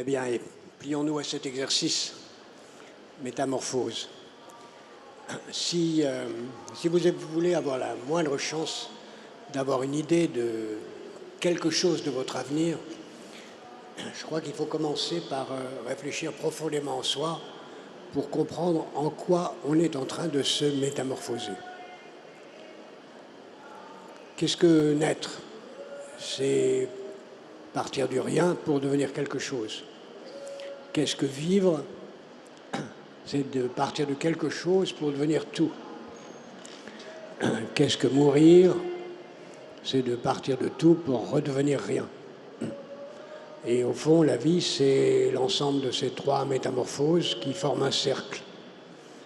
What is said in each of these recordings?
Eh bien, plions-nous à cet exercice, métamorphose. Si vous voulez avoir la moindre chance d'avoir une idée de quelque chose de votre avenir, je crois qu'il faut commencer par réfléchir profondément en soi pour comprendre en quoi on est en train de se métamorphoser. Qu'est-ce que naître? C'est partir du rien pour devenir quelque chose. Qu'est-ce que vivre? C'est de partir de quelque chose pour devenir tout. Qu'est-ce que mourir? C'est de partir de tout pour redevenir rien. Et au fond, la vie, c'est l'ensemble de ces trois métamorphoses qui forment un cercle.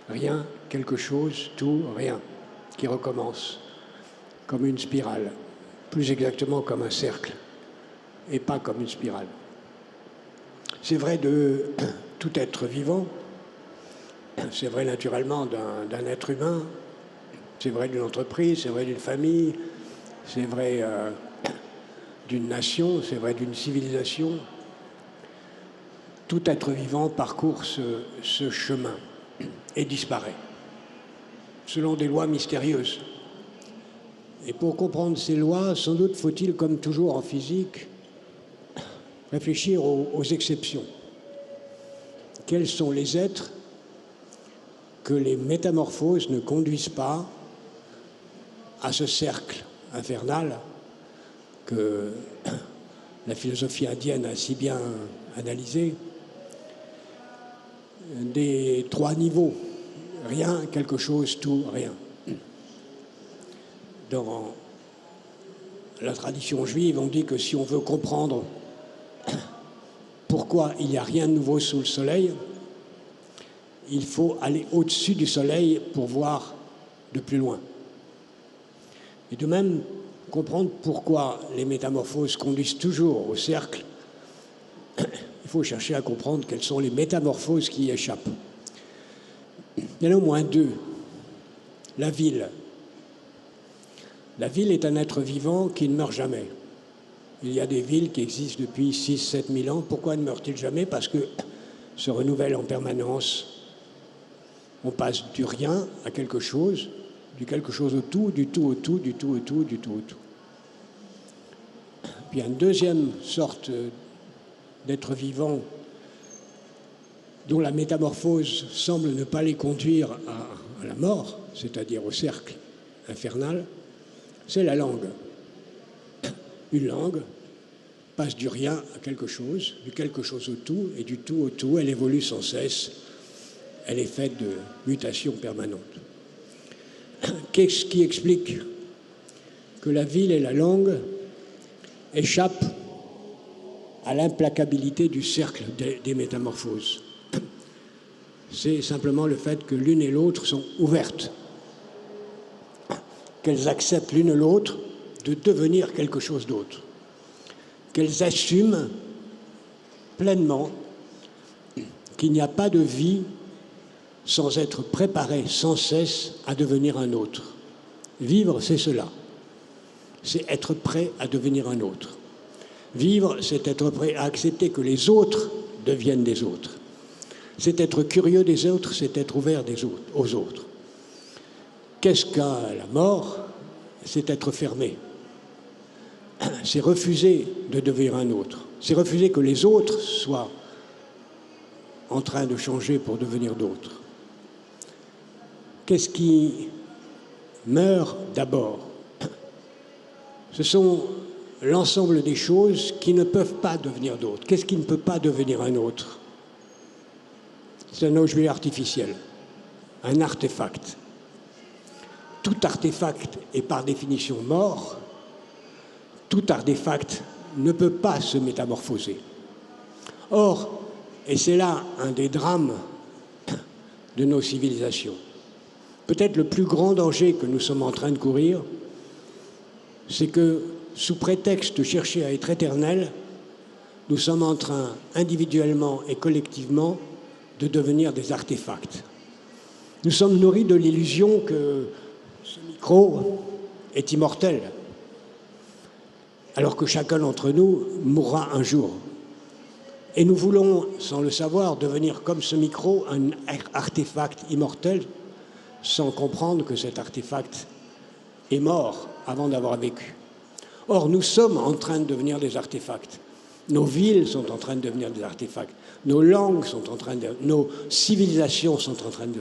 Rien, quelque chose, tout, rien, qui recommence, comme une spirale. Plus exactement comme un cercle, et pas comme une spirale. C'est vrai de tout être vivant, c'est vrai naturellement d'un être humain, c'est vrai d'une entreprise, c'est vrai d'une famille, c'est vrai d'une nation, c'est vrai d'une civilisation. Tout être vivant parcourt ce chemin et disparaît, selon des lois mystérieuses. Et pour comprendre ces lois, sans doute faut-il, comme toujours en physique, réfléchir aux exceptions. Quels sont les êtres que les métamorphoses ne conduisent pas à ce cercle infernal que la philosophie indienne a si bien analysé, des trois niveaux, rien, quelque chose, tout, rien. Dans la tradition juive, on dit que si on veut comprendre pourquoi il n'y a rien de nouveau sous le soleil, il faut aller au-dessus du soleil pour voir de plus loin. Et de même, comprendre pourquoi les métamorphoses conduisent toujours au cercle, il faut chercher à comprendre quelles sont les métamorphoses qui y échappent. Il y en a au moins deux. La ville. La ville est un être vivant qui ne meurt jamais. Il y a des villes qui existent depuis 6 000 à 7 000 ans. Pourquoi ne meurent-ils jamais? Parce que se renouvellent en permanence. On passe du rien à quelque chose, du quelque chose au tout, du tout au tout, du tout au tout, du tout au tout. Puis il y a une deuxième sorte d'être vivant dont la métamorphose semble ne pas les conduire à la mort, c'est-à-dire au cercle infernal, c'est la langue. Une langue passe du rien à quelque chose, du quelque chose au tout, et du tout au tout, elle évolue sans cesse, elle est faite de mutations permanentes. Qu'est-ce qui explique que la ville et la langue échappent à l'implacabilité du cercle des métamorphoses? C'est simplement le fait que l'une et l'autre sont ouvertes, qu'elles acceptent l'une l'autre de devenir quelque chose d'autre, qu'elles assument pleinement qu'il n'y a pas de vie sans être préparée sans cesse à devenir un autre. Vivre, c'est cela. C'est être prêt à devenir un autre. Vivre, c'est être prêt à accepter que les autres deviennent des autres. C'est être curieux des autres, c'est être ouvert aux autres. Qu'est-ce qu'à la mort? C'est être fermé. C'est refuser de devenir un autre. C'est refuser que les autres soient en train de changer pour devenir d'autres. Qu'est-ce qui meurt d'abord? Ce sont l'ensemble des choses qui ne peuvent pas devenir d'autres. Qu'est-ce qui ne peut pas devenir un autre? C'est un objet artificiel, un artefact. Tout artefact est par définition mort. Tout artefact ne peut pas se métamorphoser. Or, et c'est là un des drames de nos civilisations, peut-être le plus grand danger que nous sommes en train de courir, c'est que, sous prétexte de chercher à être éternel, nous sommes en train, individuellement et collectivement, de devenir des artefacts. Nous sommes nourris de l'illusion que ce micro est immortel, alors que chacun d'entre nous mourra un jour. Et nous voulons, sans le savoir, devenir comme ce micro, un artefact immortel, sans comprendre que cet artefact est mort avant d'avoir vécu. Or, nous sommes en train de devenir des artefacts. Nos villes sont en train de devenir des artefacts. Nos langues sont en train de... Nos civilisations sont en train de...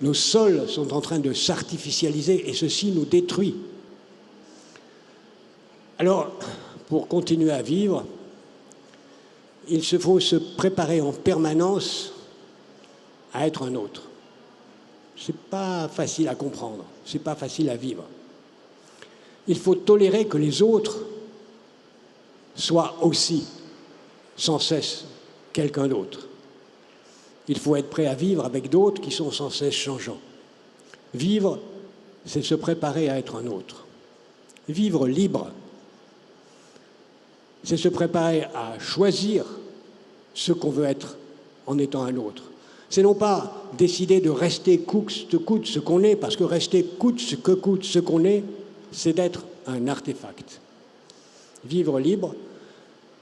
Nos sols sont en train de s'artificialiser et ceci nous détruit. Alors, pour continuer à vivre, il faut se préparer en permanence à être un autre. Ce n'est pas facile à comprendre, ce n'est pas facile à vivre. Il faut tolérer que les autres soient aussi, sans cesse, quelqu'un d'autre. Il faut être prêt à vivre avec d'autres qui sont sans cesse changeants. Vivre, c'est se préparer à être un autre. Vivre libre, c'est se préparer à choisir ce qu'on veut être en étant un autre. C'est non pas décider de rester coûte que coûte ce qu'on est, parce que rester coûte ce qu'on est, c'est d'être un artefact. Vivre libre,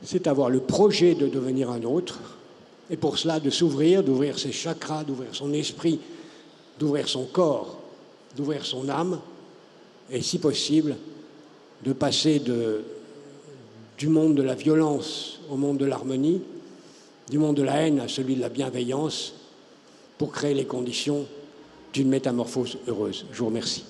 c'est avoir le projet de devenir un autre, et pour cela de s'ouvrir, d'ouvrir ses chakras, d'ouvrir son esprit, d'ouvrir son corps, d'ouvrir son âme, et si possible, de passer du monde de la violence au monde de l'harmonie, du monde de la haine à celui de la bienveillance, pour créer les conditions d'une métamorphose heureuse. Je vous remercie.